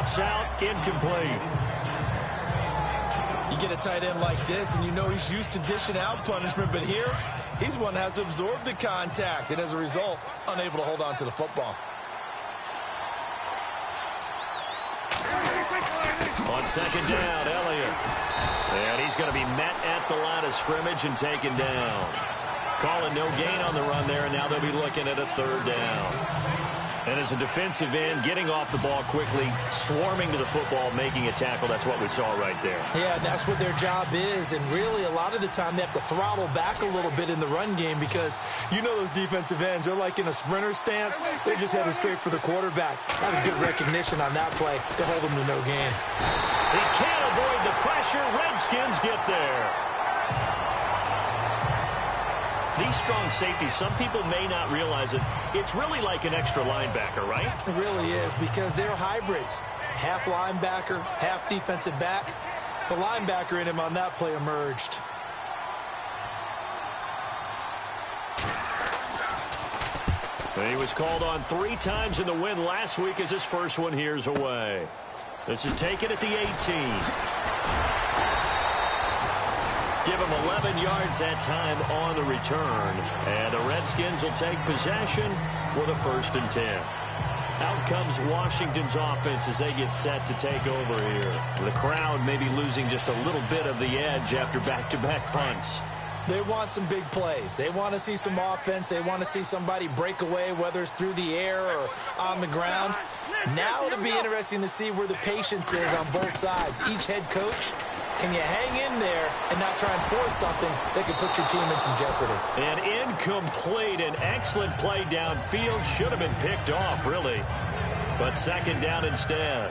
drops out, incomplete. You get a tight end like this, and you know he's used to dishing out punishment, but here, he's one that has to absorb the contact, and as a result, unable to hold on to the football. On second down, Elliott. And he's going to be met at the line of scrimmage and taken down. Calling no gain on the run there, and now they'll be looking at a third down. And as a defensive end, getting off the ball quickly, swarming to the football, making a tackle, that's what we saw right there. Yeah, that's what their job is, and really a lot of the time they have to throttle back a little bit in the run game because you know those defensive ends, they're like in a sprinter stance. They're just headed straight for the quarterback. That was good recognition on that play to hold them to no gain. He can't avoid the pressure. Redskins get there. These strong safeties, some people may not realize it. It's really like an extra linebacker, right? It really is because they're hybrids. Half linebacker, half defensive back. The linebacker in him on that play emerged. He was called on 3 times in the win last week as his first one here's away. This is taken at the 18. Give him 11 yards that time on the return. And the Redskins will take possession with a 1st and 10. Out comes Washington's offense as they get set to take over here. The crowd may be losing just a little bit of the edge after back-to-back punts. They want some big plays. They want to see some offense. They want to see somebody break away, whether it's through the air or on the ground. Now it'll be interesting to see where the patience is on both sides. Each head coach, can you hang in there and not try and force something that could put your team in some jeopardy? An incomplete, an excellent play downfield. Should have been picked off, really. But second down instead.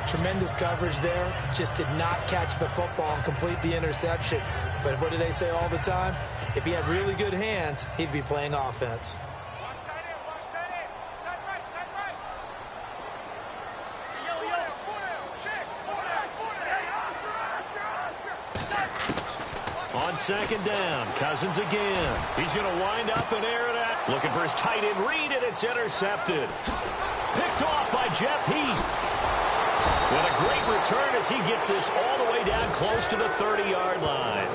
Tremendous coverage there. Just did not catch the football and complete the interception. But what do they say all the time? If he had really good hands, he'd be playing offense. On second down, Cousins again. He's going to wind up and air it out. Looking for his tight end read, and it's intercepted. Picked off by Jeff Heath. And a great return as he gets this all the way down close to the 30-yard line.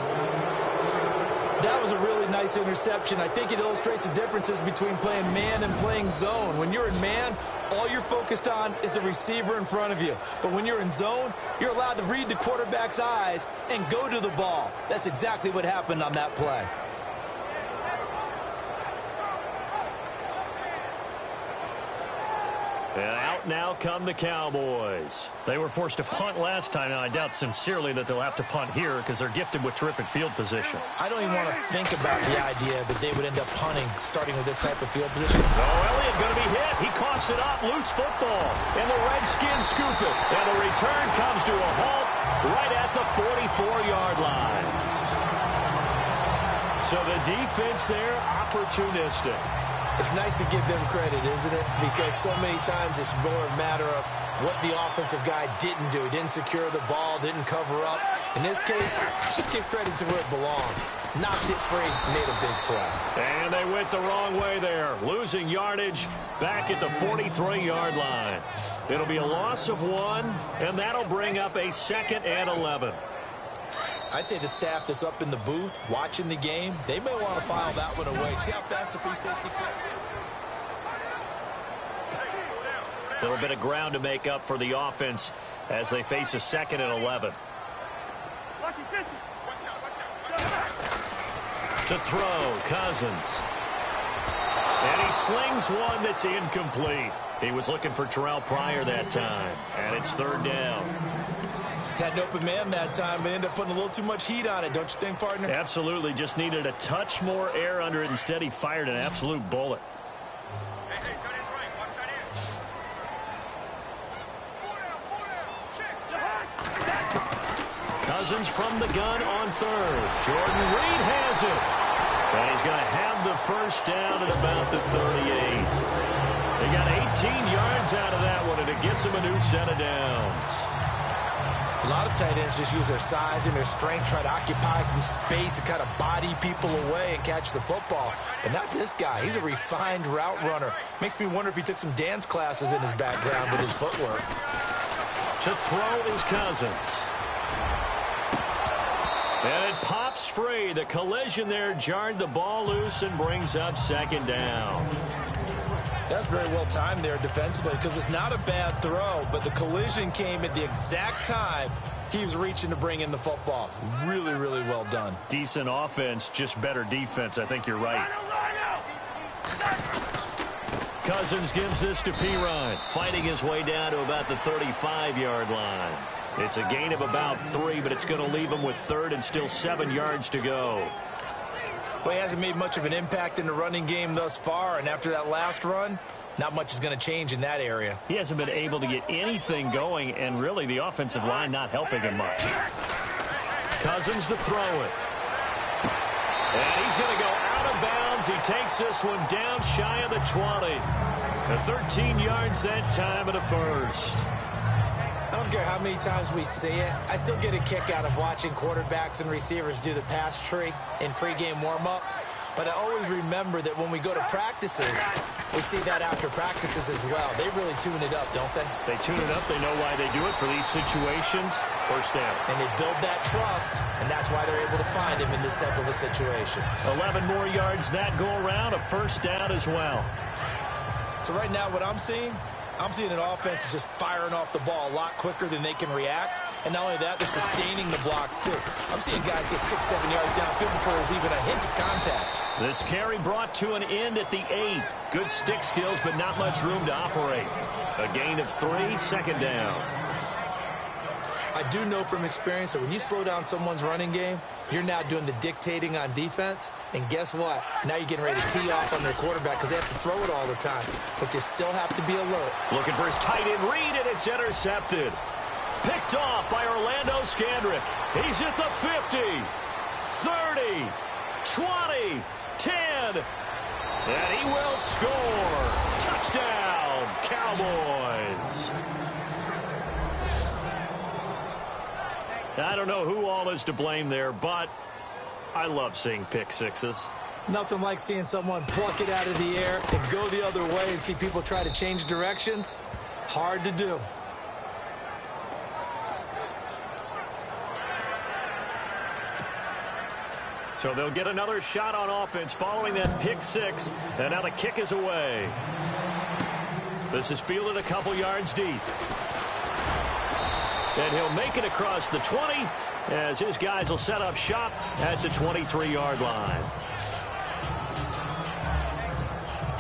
That was a really nice interception. I think it illustrates the differences between playing man and playing zone. When you're in man, all you're focused on is the receiver in front of you. But when you're in zone, you're allowed to read the quarterback's eyes and go to the ball. That's exactly what happened on that play. And out now come the Cowboys. They were forced to punt last time. Now, I doubt sincerely that they'll have to punt here because they're gifted with terrific field position. I don't even want to think about the idea that they would end up punting starting with this type of field position. Oh, Elliott going to be hit. He coughs it up. Loose football. And the Redskins scoop it. And the return comes to a halt right at the 44-yard line. So the defense there, opportunistic. It's nice to give them credit, isn't it? Because so many times it's more a matter of what the offensive guy didn't do. He didn't secure the ball, didn't cover up. In this case, just give credit to where it belongs. Knocked it free, made a big play. And they went the wrong way there. Losing yardage back at the 43-yard line. It'll be a loss of 1, and that'll bring up a 2nd and 11. I'd say the staff that's up in the booth watching the game, they may want to file that one away. See how fast the free safety clears? A little bit of ground to make up for the offense as they face a 2nd and 11. To throw, Cousins. And he slings one that's incomplete. He was looking for Terrell Pryor that time. And it's 3rd down. Had an open man that time, but ended up putting a little too much heat on it, don't you think, partner? Absolutely. Just needed a touch more air under it. Instead, he fired an absolute bullet. Cousins from the gun on 3rd. Jordan Reed has it. And he's going to have the 1st down at about the 38. They got 18 yards out of that one, and it gets him a new set of downs. A lot of tight ends just use their size and their strength, try to occupy some space and kind of body people away and catch the football. But not this guy. He's a refined route runner. Makes me wonder if he took some dance classes in his background with his footwork. To throw is Cousins. And it pops free. The collision there jarred the ball loose and brings up second down. That's very well timed there defensively because it's not a bad throw, but the collision came at the exact time he was reaching to bring in the football. Really, really well done. Decent offense, just better defense. I think you're right. Cousins gives this to Pirine, fighting his way down to about the 35-yard line. It's a gain of about 3, but it's going to leave him with third and still 7 yards to go. Well, he hasn't made much of an impact in the running game thus far, and after that last run, not much is going to change in that area. He hasn't been able to get anything going, and really the offensive line not helping him much. Cousins to throw it. And he's going to go out of bounds. He takes this one down shy of the 20. 13 yards that time at a first. I don't care how many times we see it. I still get a kick out of watching quarterbacks and receivers do the pass tree in pregame warm-up. But I always remember that when we go to practices, we see that after practices as well. They really tune it up, don't they? They tune it up. They know why they do it for these situations. First down. And they build that trust, and that's why they're able to find him in this type of a situation. 11 more yards that go around, a first down as well. So right now what I'm seeing an offense is just firing off the ball a lot quicker than they can react. And not only that, they're sustaining the blocks, too. I'm seeing guys get 6-7 yards downfield before there's even a hint of contact. This carry brought to an end at the 8. Good stick skills, but not much room to operate. A gain of 3, second down. I do know from experience that when you slow down someone's running game, you're now doing the dictating on defense. And guess what? Now you're getting ready to tee off on their quarterback because they have to throw it all the time. But you still have to be alert. Looking for his tight end read, and it's intercepted. Picked off by Orlando Scandrick. He's at the 50, 30, 20, 10. And he will score. Touchdown, Cowboys. I don't know who all is to blame there, but I love seeing pick sixes. Nothing like seeing someone pluck it out of the air and go the other way and see people try to change directions. Hard to do. So they'll get another shot on offense following that pick six, and now the kick is away. This is fielded a couple yards deep. And he'll make it across the 20 as his guys will set up shop at the 23-yard line.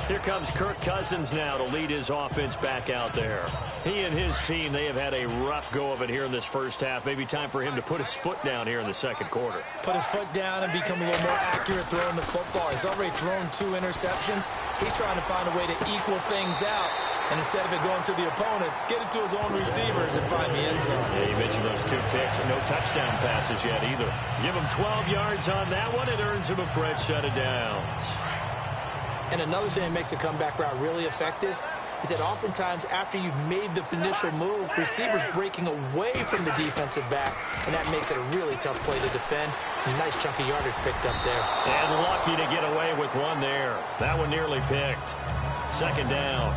Here comes Kirk Cousins now to lead his offense back out there. He and his team, they have had a rough go of it here in this first half. Maybe time for him to put his foot down here in the second quarter. Put his foot down and become a little more accurate throwing the football. He's already thrown 2 interceptions. He's trying to find a way to equal things out. And instead of it going to the opponents, get it to his own receivers and find the end zone. Yeah, you mentioned those 2 picks and no touchdown passes yet either. Give him 12 yards on that one. It earns him a fresh set of downs. And another thing that makes a comeback route really effective is that oftentimes after you've made the initial move, receivers breaking away from the defensive back, and that makes it a really tough play to defend. A nice chunk of yardage picked up there. And lucky to get away with one there. That one nearly picked. Second down.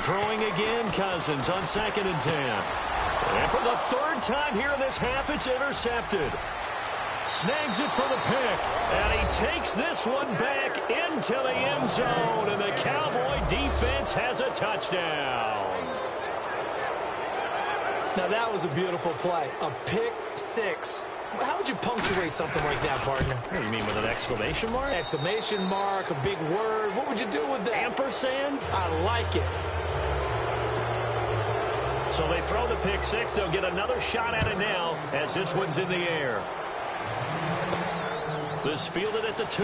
Throwing again, Cousins on 2nd and 10. And for the 3rd time here in this half, it's intercepted. Snags it for the pick. And he takes this one back into the end zone. And the Cowboy defense has a touchdown. Now that was a beautiful play. A pick 6. How would you punctuate something like that, partner? What do you mean, with an exclamation mark? Exclamation mark, a big word. What would you do with that? Ampersand? I like it. So they throw the pick 6. They'll get another shot at it now as this one's in the air. This fielded at the 2.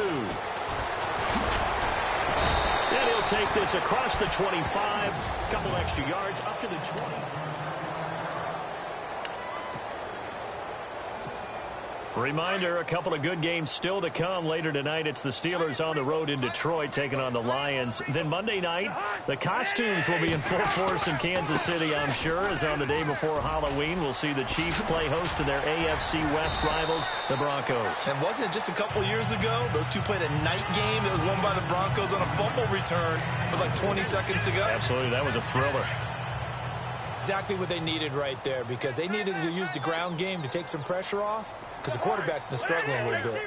And he'll take this across the 25. Couple extra yards up to the 20. Reminder, a couple of good games still to come. Later tonight, it's the Steelers on the road in Detroit taking on the Lions. Then Monday night, the costumes will be in full force in Kansas City, I'm sure, as on the day before Halloween, we'll see the Chiefs play host to their AFC West rivals, the Broncos. And wasn't it just a couple years ago, those two played a night game that was won by the Broncos on a fumble return with like 20 seconds to go? Absolutely, that was a thriller. Exactly what they needed right there, because they needed to use the ground game to take some pressure off, because the quarterback's been struggling a little bit.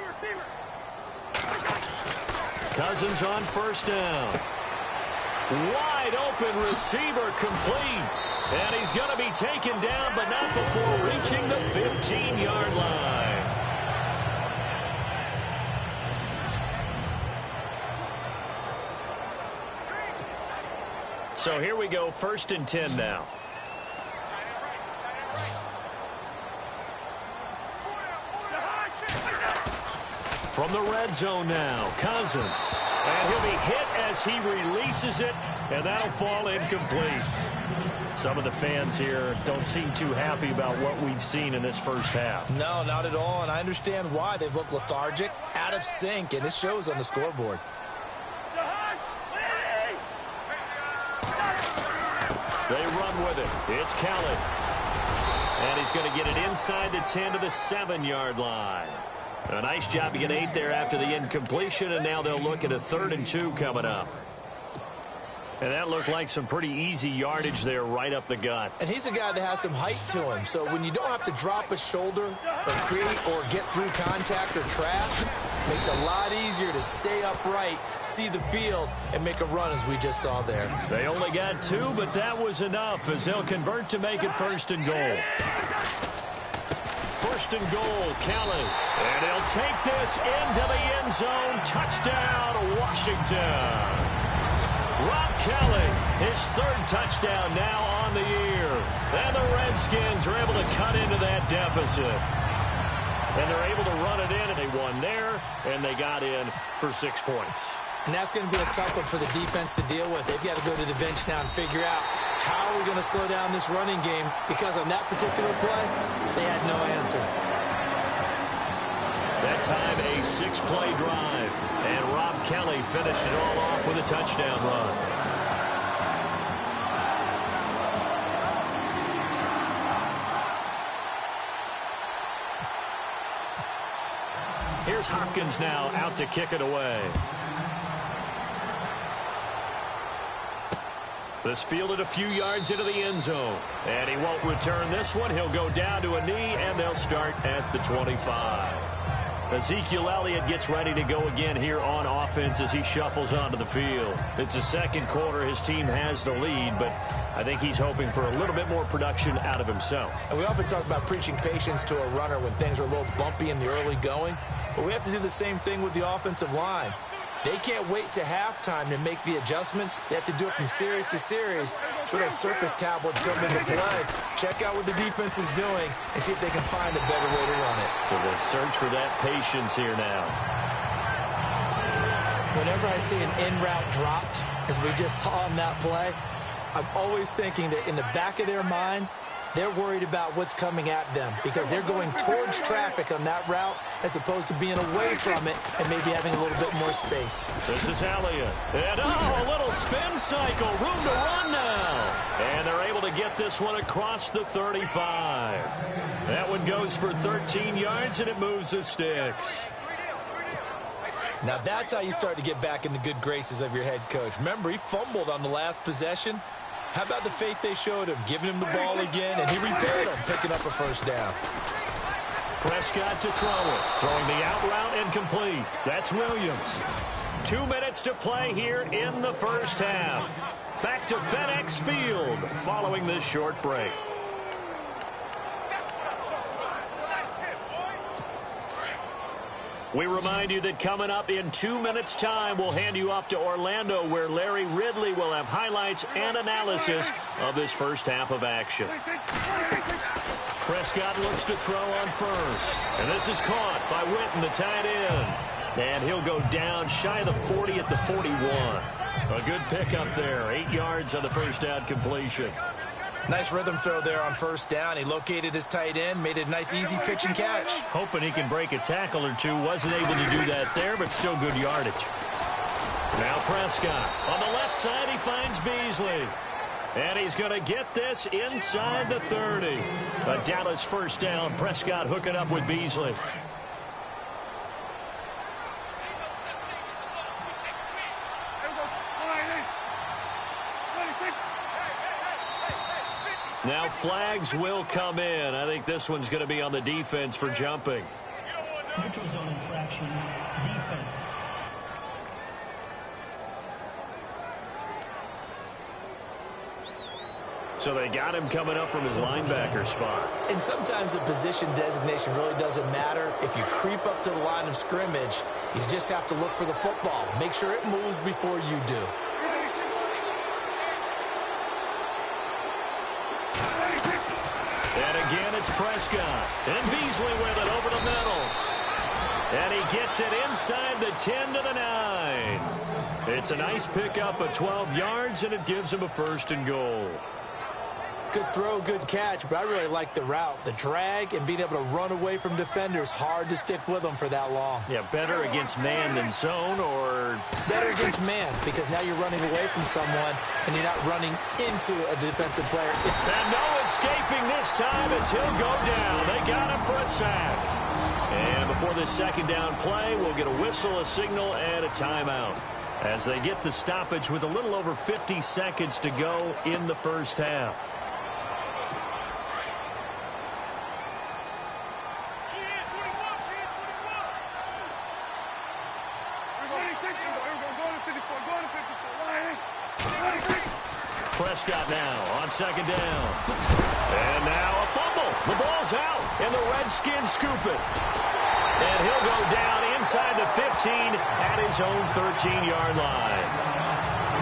Cousins on first down. Wide open receiver complete. And he's going to be taken down, but not before reaching the 15-yard line. So here we go, 1st and 10 now. From the red zone now, Cousins. And he'll be hit as he releases it, and that'll fall incomplete. Some of the fans here don't seem too happy about what we've seen in this first half. No, not at all, and I understand why. They've looked lethargic, out of sync, and it shows on the scoreboard. They run with it. It's Kelly. And he's going to get it inside the 10 to the 7-yard line. A nice job to get 8 there after the incompletion, and now they'll look at a 3rd and 2 coming up. And that looked like some pretty easy yardage there right up the gut. And he's a guy that has some height to him, so when you don't have to drop a shoulder or create or get through contact or trash, it makes it a lot easier to stay upright, see the field, and make a run as we just saw there. They only got 2, but that was enough as they'll convert to make it 1st and goal. 1st and goal, Kelly. And he'll take this into the end zone. Touchdown, Washington. Rob Kelly, his 3rd touchdown now on the year. And the Redskins are able to cut into that deficit. And they're able to run it in, and they won there, and they got in for 6 points. And that's going to be a tough one for the defense to deal with. They've got to go to the bench now and figure out how we're going to slow down this running game, because on that particular play, they had no answer. That time, a 6-play drive. And Rob Kelly finished it all off with a touchdown run. Here's Hopkins now out to kick it away. This fielded a few yards into the end zone. And he won't return this one. He'll go down to a knee, and they'll start at the 25. Ezekiel Elliott gets ready to go again here on offense as he shuffles onto the field. It's the 2nd quarter. His team has the lead, but I think he's hoping for a little bit more production out of himself. And we often talk about preaching patience to a runner when things are a little bumpy in the early going, but we have to do the same thing with the offensive line. They can't wait to halftime to make the adjustments. They have to do it from series to series so those surface tablets come into play. Check out what the defense is doing and see if they can find a better way to run it. So they search for that patience here now. Whenever I see an in-route dropped, as we just saw on that play, I'm always thinking that in the back of their mind, they're worried about what's coming at them because they're going towards traffic on that route as opposed to being away from it and maybe having a little bit more space. This is Elliott. And, a little spin cycle. Room to run now. And they're able to get this one across the 35. That one goes for 13 yards, and it moves the sticks. Now that's how you start to get back in the good graces of your head coach. Remember, he fumbled on the last possession. How about the faith they showed him, giving him the ball again, and he repaired him, picking up a 1st down. Prescott to throw it. Throwing the out route and complete. That's Williams. 2 minutes to play here in the first half. Back to FedEx Field following this short break. We remind you that coming up in 2 minutes' time, we'll hand you off to Orlando, where Larry Ridley will have highlights and analysis of this first half of action. Prescott looks to throw on first. And this is caught by Witten, the tight end. And he'll go down shy of the 40 at the 41. A good pickup there. 8 yards on the first down completion. Nice rhythm throw there on first down. He located his tight end, made it a nice, easy pitch and catch. Hoping he can break a tackle or two. Wasn't able to do that there, but still good yardage. Now Prescott. On the left side, he finds Beasley. And he's going to get this inside the 30. A Dallas first down. Prescott hooking up with Beasley. Now flags will come in. I think this one's going to be on the defense for jumping. Neutral zone infraction, defense. So they got him coming up from his linebacker spot. And sometimes the position designation really doesn't matter. If you creep up to the line of scrimmage, you just have to look for the football. Make sure it moves before you do. And again, it's Prescott. And Beasley with it over the middle. And he gets it inside the 10 to the 9. It's a nice pickup of 12 yards, and it gives him a 1st and goal. Good throw, good catch, but I really like the route. The drag and being able to run away from defenders, hard to stick with them for that long. Yeah, better against man than zone, or... Better against man, because now you're running away from someone, and you're not running into a defensive player. And no escaping this time as he'll go down. They got him for a sack. And before this second down play, we'll get a whistle, a signal, and a timeout. As they get the stoppage with a little over 50 seconds to go in the first half. Prescott now on second down. And now a fumble. The ball's out, and the Redskins scoop it. And he'll go down inside the 15 at his own 13-yard line.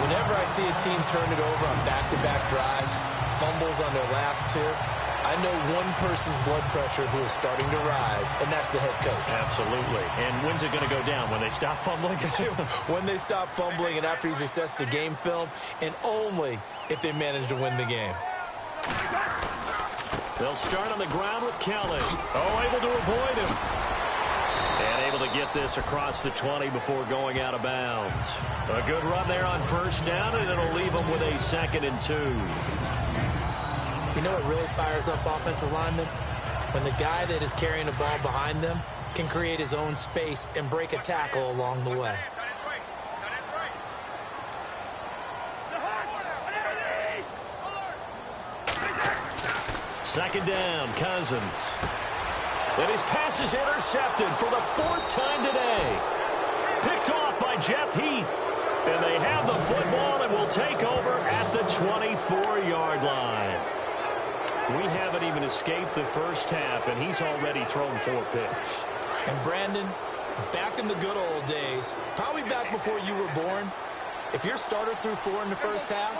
Whenever I see a team turn it over on back-to-back drives, fumbles on their last two, I know one person's blood pressure who is starting to rise, and that's the head coach. Absolutely. And when's it going to go down? When they stop fumbling? When they stop fumbling and after he's assessed the game film, and only if they manage to win the game. They'll start on the ground with Kelly. Oh, able to avoid him. And able to get this across the 20 before going out of bounds. A good run there on first down, and it'll leave them with a 2nd and 2. You know what really fires up offensive linemen? When the guy that is carrying the ball behind them can create his own space and break a tackle along the way. Second down, Cousins. And his pass is intercepted for the 4th time today. Picked off by Jeff Heath. And they have the football and will take over at the 24-yard line. We haven't even escaped the first half, and he's already thrown 4 picks. And Brandon, back in the good old days, probably back before you were born, if your starter threw 4 in the first half,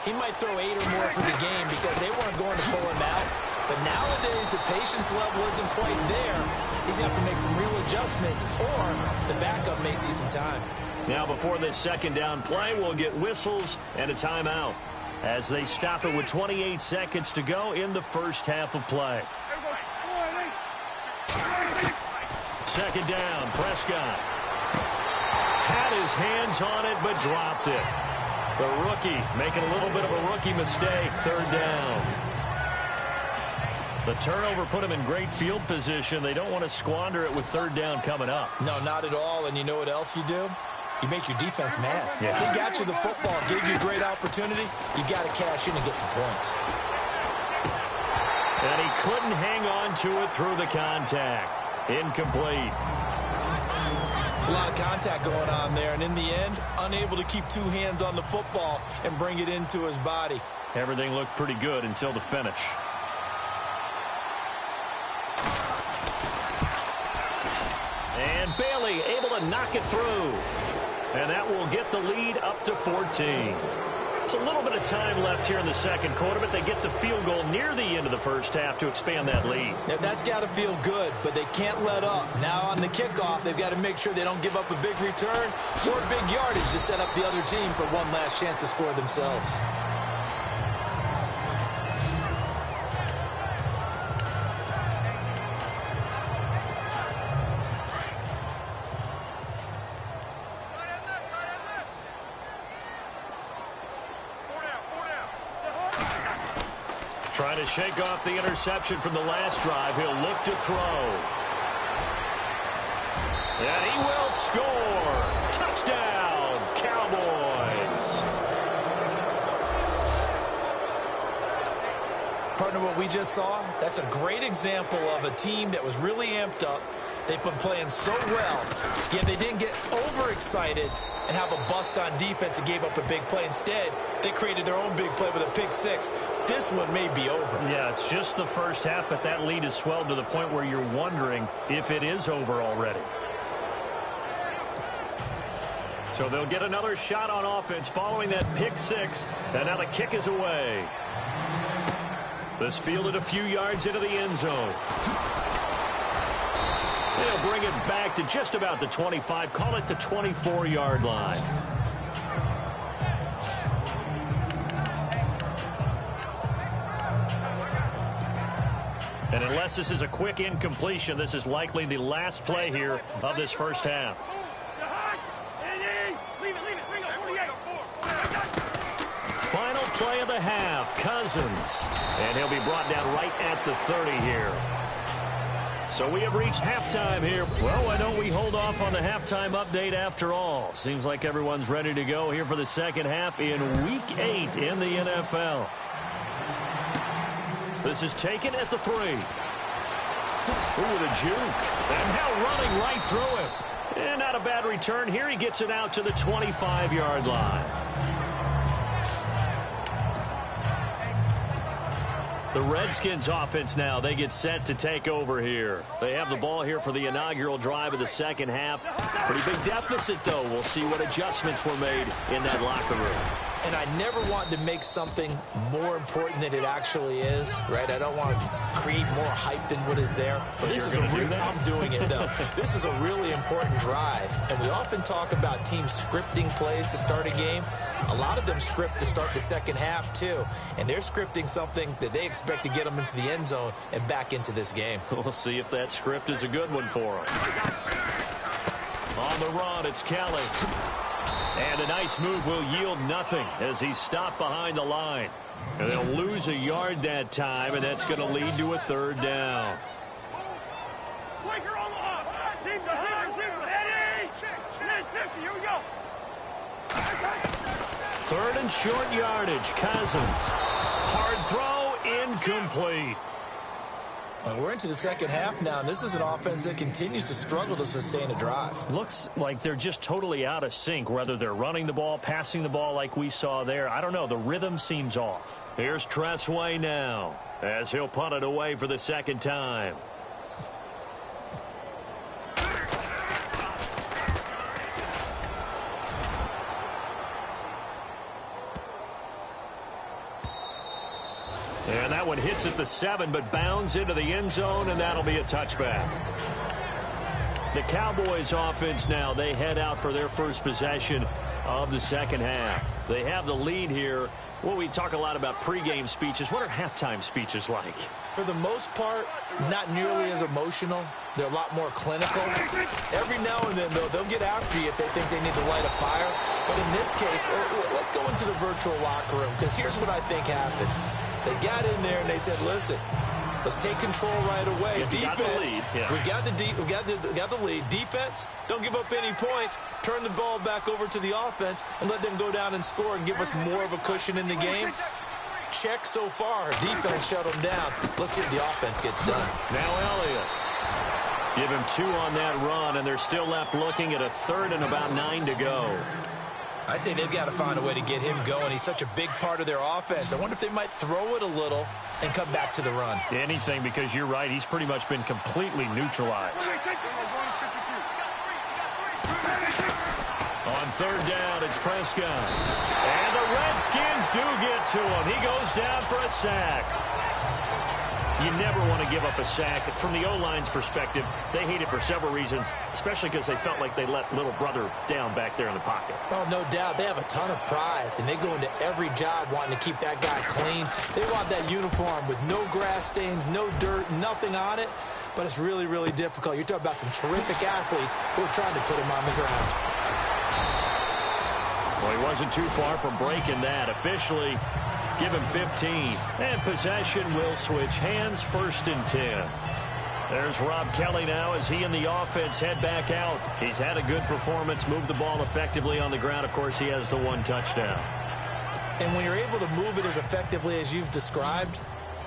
he might throw 8 or more for the game because they weren't going to pull him out. But nowadays, the patience level isn't quite there. He's going to have to make some real adjustments, or the backup may see some time. Now, before this second down play, we'll get whistles and a timeout as they stop it with 28 seconds to go in the first half of play. Second down, Prescott. Had his hands on it, but dropped it. The rookie making a little bit of a rookie mistake, 3rd down. The turnover put him in great field position. They don't want to squander it with 3rd down coming up. No, not at all. And you know what else you do? You make your defense mad. Yeah. They got you the football, gave you a great opportunity. You got to cash in and get some points. And he couldn't hang on to it through the contact. Incomplete. It's a lot of contact going on there, and in the end, unable to keep 2 hands on the football and bring it into his body. Everything looked pretty good until the finish. And Bailey able to knock it through. And that will get the lead up to 14. It's a little bit of time left here in the second quarter, but they get the field goal near the end of the first half to expand that lead. Now, that's got to feel good, but they can't let up. Now on the kickoff, they've got to make sure they don't give up a big return or big yardage to set up the other team for one last chance to score themselves. Trying to shake off the interception from the last drive. He'll look to throw. And he will score. Touchdown, Cowboys. Partner, what we just saw, that's a great example of a team that was really amped up. They've been playing so well, yet they didn't get overexcited and have a bust on defense and gave up a big play. Instead, they created their own big play with a pick six. This one may be over. Yeah, it's just the first half, but that lead has swelled to the point where you're wondering if it is over already. So they'll get another shot on offense following that pick six, and now the kick is away. This fielded a few yards into the end zone. They'll bring it back to just about the 25. Call it the 24-yard line. And unless this is a quick incompletion, this is likely the last play here of this first half. Final play of the half, Cousins. And he'll be brought down right at the 30 here. So we have reached halftime here. Well, why don't we hold off on the halftime update after all? Seems like everyone's ready to go here for the second half in Week 8 in the NFL. This is taken at the 3. Ooh, the juke. And now running right through him. And not a bad return here. He gets it out to the 25-yard line. The Redskins offense now, they get set to take over here. They have the ball here for the inaugural drive of the second half. Pretty big deficit, though. We'll see what adjustments were made in that locker room. And I never want to make something more important than it actually is, right? I don't want to create more hype than what is there. But this is I'm doing it, though. This is a really important drive. And we often talk about teams scripting plays to start a game. A lot of them script to start the second half, too. And they're scripting something that they expect to get them into the end zone and back into this game. We'll see if that script is a good one for them. On the run, it's Kelly. And a nice move will yield nothing as he's stopped behind the line. And they'll lose a yard that time, and that's going to lead to a third down. Third and short yardage, Cousins. Hard throw, incomplete. We're into the second half now, and this is an offense that continues to struggle to sustain a drive. Looks like they're just totally out of sync, whether they're running the ball, passing the ball like we saw there. I don't know. The rhythm seems off. Here's Tressway now as he'll punt it away for the second time. And that one hits at the 7, but bounds into the end zone, and that'll be a touchback. The Cowboys offense now, they head out for their first possession of the second half. They have the lead here. Well, we talk a lot about pregame speeches. What are halftime speeches like? For the most part, not nearly as emotional. They're a lot more clinical. Every now and then, though, they'll get after you if they think they need to light a fire. But in this case, let's go into the virtual locker room, because here's what I think happened. They got in there and they said, listen, let's take control right away. Defense, we got the lead. Defense, don't give up any points. Turn the ball back over to the offense and let them go down and score and give us more of a cushion in the game. Check so far. Defense shut them down. Let's see if the offense gets done. Now Elliott. Give him 2 on that run, and they're still left looking at a third and about 9 to go. I'd say they've got to find a way to get him going. He's such a big part of their offense. I wonder if they might throw it a little and come back to the run. Anything, because you're right. He's pretty much been completely neutralized. On third down, it's Prescott. And the Redskins do get to him. He goes down for a sack. You never want to give up a sack. From the O-line's perspective, they hate it for several reasons, especially because they felt like they let little brother down back there in the pocket. Oh, no doubt. They have a ton of pride, and they go into every job wanting to keep that guy clean. They want that uniform with no grass stains, no dirt, nothing on it, but it's really, really difficult. You're talking about some terrific athletes who are trying to put him on the ground. Well, he wasn't too far from breaking that. Officially, Give him 15. And possession will switch hands, 1st and 10. There's Rob Kelly now as he and the offense head back out. He's had a good performance, moved the ball effectively on the ground. Of course, he has the 1 touchdown. And when you're able to move it as effectively as you've described,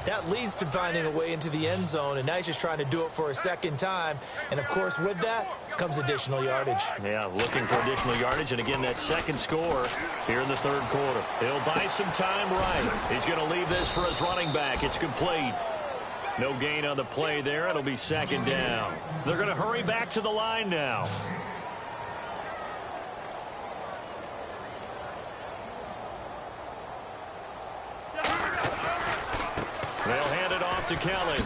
that leads to finding a way into the end zone, and now he's just trying to do it for a second time. And, of course, with that comes additional yardage. Yeah, looking for additional yardage, and again, that second score here in the 3rd quarter. He'll buy some time right. He's going to leave this for his running back. It's complete. No gain on the play there. It'll be 2nd down. They're going to hurry back to the line now. They'll hand it off to Kelly.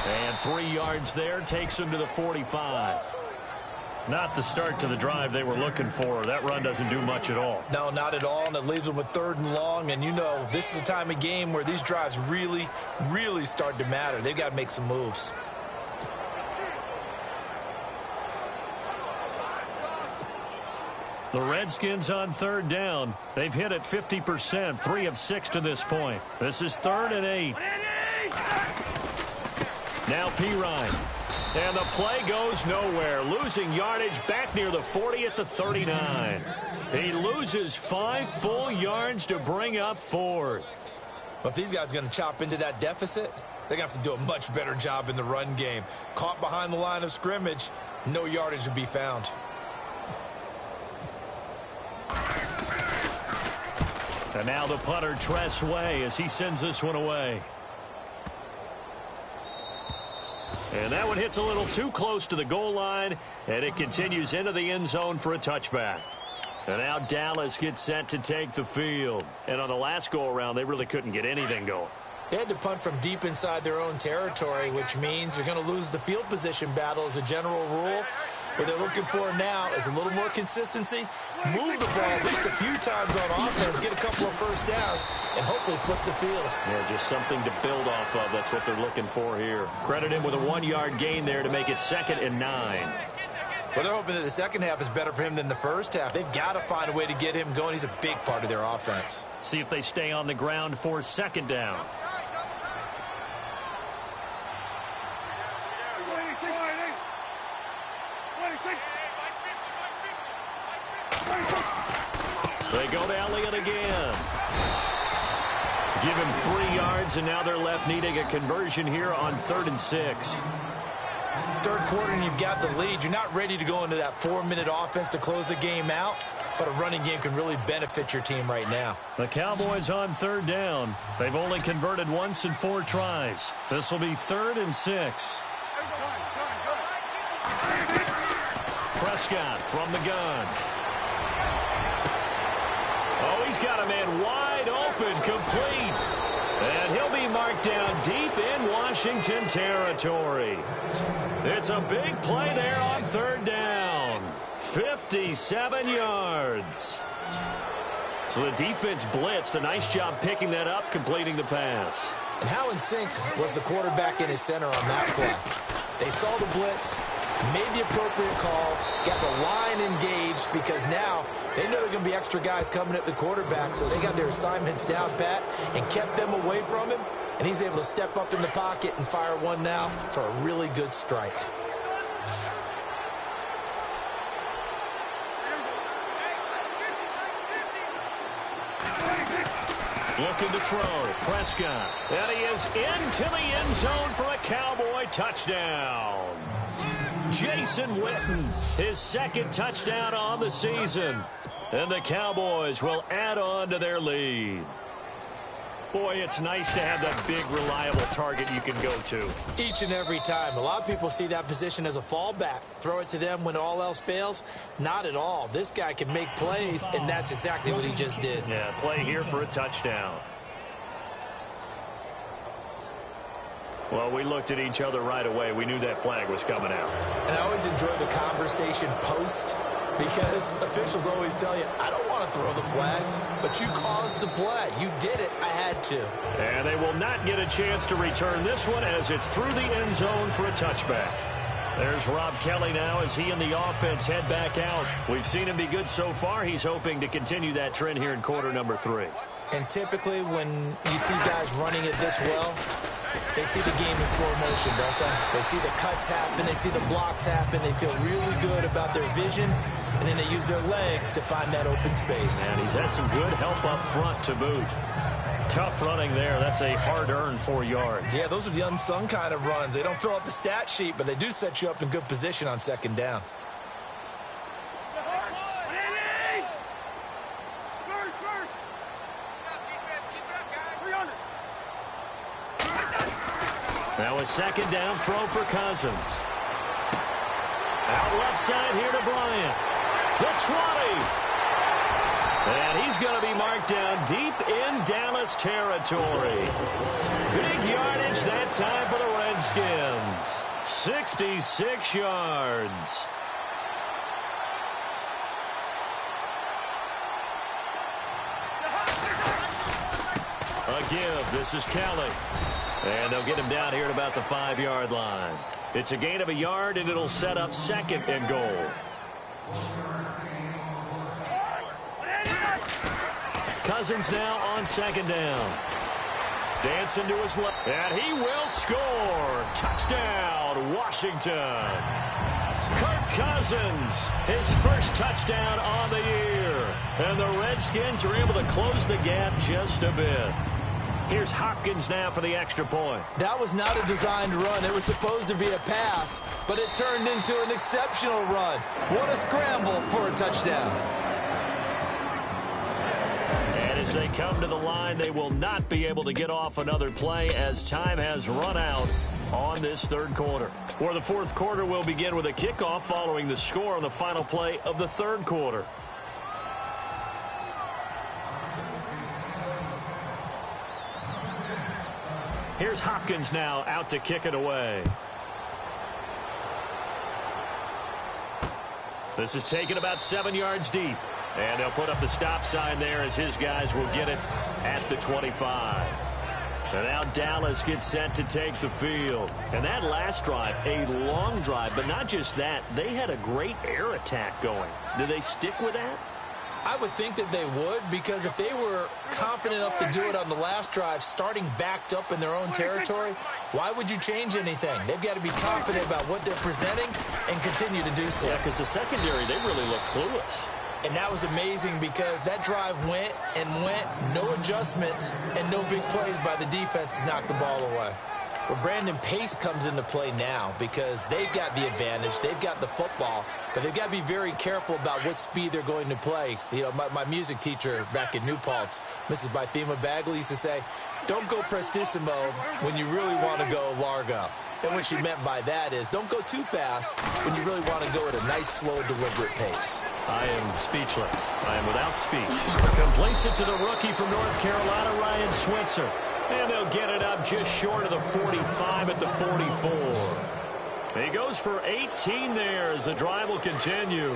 And 3 yards there takes him to the 45. Not the start to the drive they were looking for. That run doesn't do much at all. No, not at all, and it leaves them with 3rd and long. And, you know, this is the time of game where these drives really, really start to matter. They've got to make some moves. The Redskins on 3rd down. They've hit it 50%, 3 of 6 to this point. This is 3rd and 8. Now Pirine. And the play goes nowhere. Losing yardage back near the 40 at the 39. He loses 5 full yards to bring up 4th. But if these guys are going to chop into that deficit, they're going to have to do a much better job in the run game. Caught behind the line of scrimmage, no yardage to be found. And now the punter, Tress Way, as he sends this one away. And that one hits a little too close to the goal line, and it continues into the end zone for a touchback. And now Dallas gets set to take the field. And on the last go-around, they really couldn't get anything going. They had to punt from deep inside their own territory, which means they're going to lose the field position battle as a general rule. What they're looking for now is a little more consistency, move the ball at least a few times on offense, get a couple of first downs, and hopefully flip the field. Yeah, just something to build off of. That's what they're looking for here. Credit him with a 1-yard gain there to make it 2nd and 9. Well, they're hoping that the second half is better for him than the first half. They've got to find a way to get him going. He's a big part of their offense. See if they stay on the ground for 2nd down. They go to Elliott again. Give him 3 yards, and now they're left needing a conversion here on 3rd and 6. 3rd quarter, and you've got the lead. You're not ready to go into that 4-minute offense to close the game out, but a running game can really benefit your team right now. The Cowboys on 3rd down. They've only converted once in 4 tries. This will be 3rd and 6. Prescott from the gun. Oh, he's got a man wide open, complete. And he'll be marked down deep in Washington territory. It's a big play there on 3rd down. 57 yards. So the defense blitzed. A nice job picking that up, completing the pass. And how in sync was the quarterback in his center on that play? They saw the blitz, made the appropriate calls, got the line engaged, because now they know there are going to be extra guys coming at the quarterback, so they got their assignments down pat and kept them away from him, and he's able to step up in the pocket and fire one now for a really good strike. Looking to throw. Prescott. And he is into the end zone for a Cowboy touchdown. Jason Witten, his 2nd touchdown on the season. And the Cowboys will add on to their lead. Boy, it's nice to have that big, reliable target you can go to. Each and every time. A lot of people see that position as a fallback. Throw it to them when all else fails. Not at all. This guy can make plays, and that's exactly what he just did. Yeah, play here for a touchdown. Well, we looked at each other right away. We knew that flag was coming out. And I always enjoy the conversation post, because officials always tell you, I don't want to throw the flag, but you caused the play. You did it. I had to. And they will not get a chance to return this one as it's through the end zone for a touchback. There's Rob Kelly now as he and the offense head back out. We've seen him be good so far. He's hoping to continue that trend here in quarter number 3. And typically when you see guys running it this well, they see the game in slow motion, don't they? They see the cuts happen. They see the blocks happen. They feel really good about their vision, and then they use their legs to find that open space. And he's had some good help up front to boot. Tough running there. That's a hard-earned 4 yards. Yeah, those are the unsung kind of runs. They don't fill up the stat sheet, but they do set you up in good position on second down. Now a second down throw for Cousins. Out left side here to Bryant. The 20. And he's going to be marked down deep in Dallas territory. Big yardage that time for the Redskins. 66 yards. A give. This is Kelly. And they'll get him down here at about the 5-yard line. It's a gain of a yard, and it'll set up second and goal. Cousins now on second down. Dancing to his left. And he will score. Touchdown, Washington. Kirk Cousins, his first touchdown on the year. And the Redskins are able to close the gap just a bit. Here's Hopkins now for the extra point. That was not a designed run. It was supposed to be a pass, but it turned into an exceptional run. What a scramble for a touchdown. And as they come to the line, they will not be able to get off another play as time has run out on this third quarter. Or the fourth quarter will begin with a kickoff following the score on the final play of the third quarter. Here's Hopkins now out to kick it away. This is taken about 7 yards deep. And they'll put up the stop sign there as his guys will get it at the 25. And now Dallas gets set to take the field. And that last drive, a long drive, but not just that. They had a great air attack going. Do they stick with that? I would think that they would, because if they were confident enough to do it on the last drive, starting backed up in their own territory, why would you change anything? They've got to be confident about what they're presenting and continue to do so. Yeah, because the secondary, they really look clueless. And that was amazing because that drive went and went, no adjustments, and no big plays by the defense to knock the ball away. Well, Brandon, pace comes into play now because they've got the advantage. They've got the football, but they've got to be very careful about what speed they're going to play. You know, my music teacher back in New Paltz, Mrs. Bythema Bagley, used to say, don't go prestissimo when you really want to go largo. And what she meant by that is don't go too fast when you really want to go at a nice, slow, deliberate pace. I am speechless. I am without speech. Completes it to the rookie from North Carolina, Ryan Switzer. And they'll get it up just short of the 45 at the 44. He goes for 18 there as the drive will continue.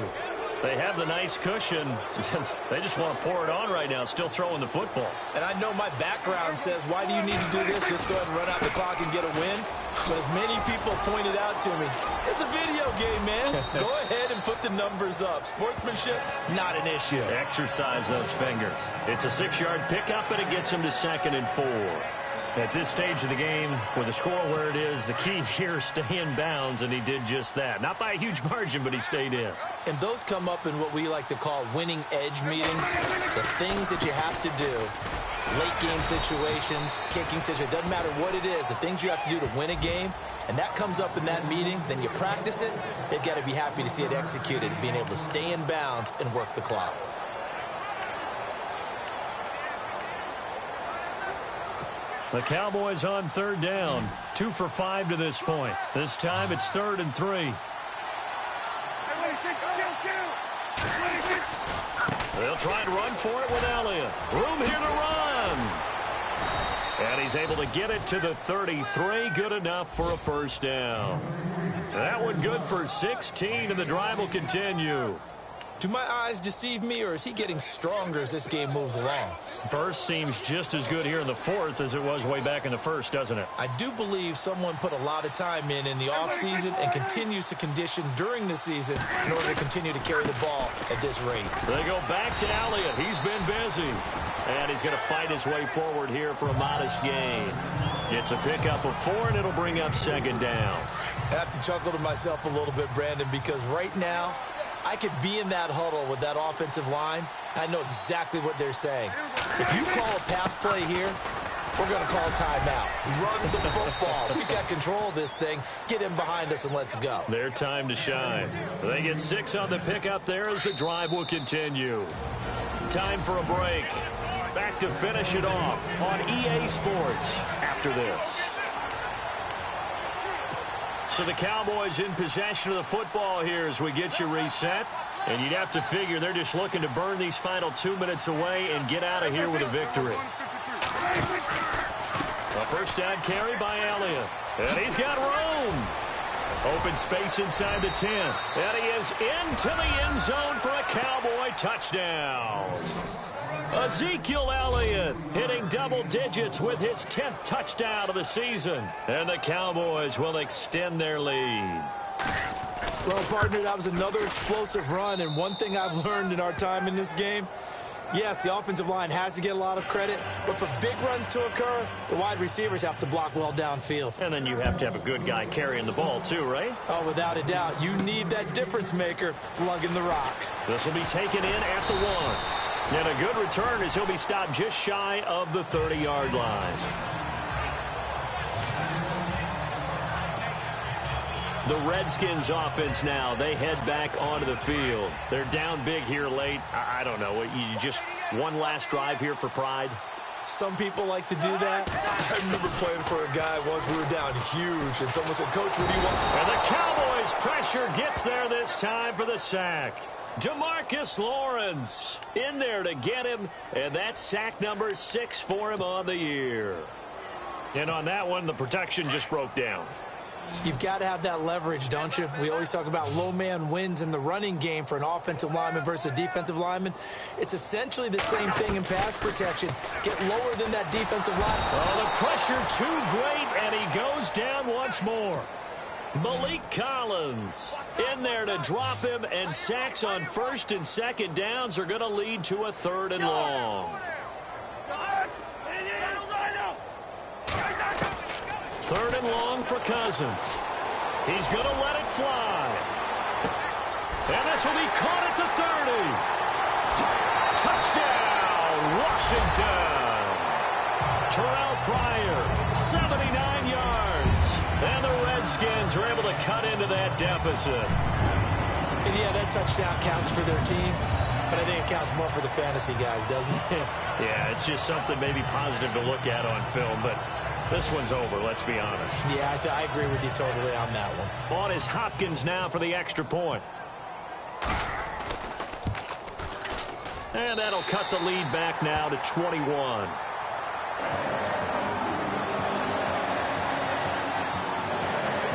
They have the nice cushion. They just want to pour it on right now, still throwing the football. And I know my background says, why do you need to do this? Just go ahead and run out the clock and get a win. But as many people pointed out to me, it's a video game, man. Go ahead and put the numbers up. Sportsmanship, not an issue. Exercise those fingers. It's a 6-yard pickup, and it gets him to 2nd and 4. At this stage of the game, with the score where it is, the key here is stay in bounds, and he did just that. Not by a huge margin, but he stayed in. And those come up in what we like to call winning edge meetings. The things that you have to do. Late game situations, kicking situations, doesn't matter what it is, the things you have to do to win a game, and that comes up in that meeting, then you practice it, they've got to be happy to see it executed, being able to stay in bounds and work the clock. The Cowboys on 3rd down, 2 for 5 to this point. This time it's 3rd and 3. They'll try and run for it with Elliott. Room here to run. And he's able to get it to the 33. Good enough for a first down. That one good for 16, and the drive will continue. Do my eyes deceive me, or is he getting stronger as this game moves along? Burst seems just as good here in the 4th as it was way back in the 1st, doesn't it? I do believe someone put a lot of time in the offseason and continues to condition during the season in order to continue to carry the ball at this rate. They go back to Elliott. He's been busy. And he's going to fight his way forward here for a modest gain. It's a pickup of 4, and it'll bring up second down. I have to chuckle to myself a little bit, Brandon, because right now I could be in that huddle with that offensive line. I know exactly what they're saying. If you call a pass play here, we're going to call timeout. Run the football. We got control of this thing. Get him behind us and let's go. Their time to shine. They get 6 on the pickup there as the drive will continue. Time for a break. Back to finish it off on EA Sports after this. So the Cowboys in possession of the football here as we get you reset. And you'd have to figure they're just looking to burn these final 2 minutes away and get out of here with a victory. A first down carry by Elliott. And he's got room. Open space inside the 10. And he is into the end zone for a Cowboy touchdown. Ezekiel Elliott hitting double digits with his 10th touchdown of the season. And the Cowboys will extend their lead. Well, partner, that was another explosive run. And one thing I've learned in our time in this game, yes, the offensive line has to get a lot of credit, but for big runs to occur, the wide receivers have to block well downfield. And then you have to have a good guy carrying the ball too, right? Oh, without a doubt. You need that difference maker lugging the rock. This will be taken in at the 1. And a good return as he'll be stopped just shy of the 30-yard line. The Redskins offense now, they head back onto the field. They're down big here late. I don't know. You just one last drive here for pride? Some people like to do that. I remember playing for a guy once. We were down huge, and someone said, Coach, what do you want? And the Cowboys' pressure gets there this time for the sack. DeMarcus Lawrence in there to get him, and that's sack number 6 for him on the year. And on that one, the protection just broke down. You've got to have that leverage, don't you? We always talk about low man wins in the running game for an offensive lineman versus a defensive lineman. It's essentially the same thing in pass protection. Get lower than that defensive line. Oh, the pressure too great, and he goes down once more. Malik Collins in there to drop him, and sacks on first and second downs are going to lead to a 3rd and long. 3rd and long for Cousins. He's going to let it fly. And this will be caught at the 30. Touchdown, Washington. Terrell Pryor, 79 yards. And the Redskins are able to cut into that deficit. And yeah, that touchdown counts for their team, but I think it counts more for the fantasy guys, doesn't it? Yeah, it's just something maybe positive to look at on film, but this one's over, let's be honest. Yeah, I agree with you totally on that one. On is Hopkins now for the extra point. And that'll cut the lead back now to 21.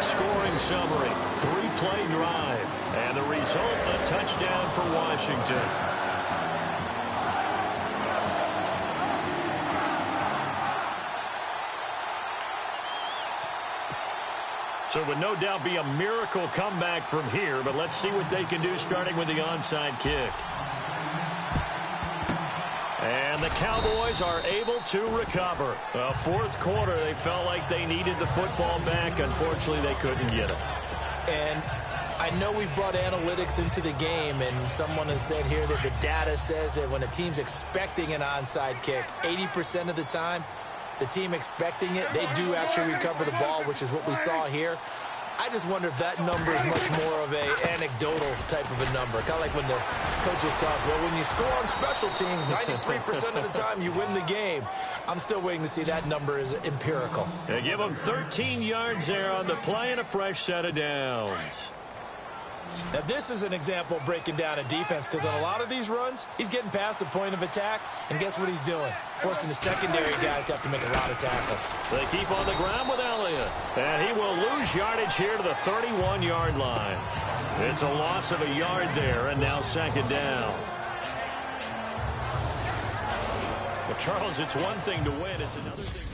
Scoring summary, 3-play drive. And the result, a touchdown for Washington. So it would no doubt be a miracle comeback from here, but let's see what they can do starting with the onside kick. And the Cowboys are able to recover. Fourth quarter, they felt like they needed the football back. Unfortunately, they couldn't get it. And I know we brought analytics into the game, and someone has said here that the data says that when a team's expecting an onside kick, 80% of the time, the team expecting it, they do actually recover the ball, which is what we saw here. I just wonder if that number is much more of an anecdotal type of a number. Kind of like when the coaches tell us, well, when you score on special teams, 93% of the time you win the game. I'm still waiting to see that number is empirical. They give them 13 yards there on the play and a fresh set of downs. Now, this is an example of breaking down a defense, because on a lot of these runs, he's getting past the point of attack, and guess what he's doing? Forcing the secondary guys to have to make a lot of tackles. They keep on the ground with Elliott, and he will lose yardage here to the 31-yard line. It's a loss of a yard there, and now second down. Well, Charles, it's one thing to win. It's another thing.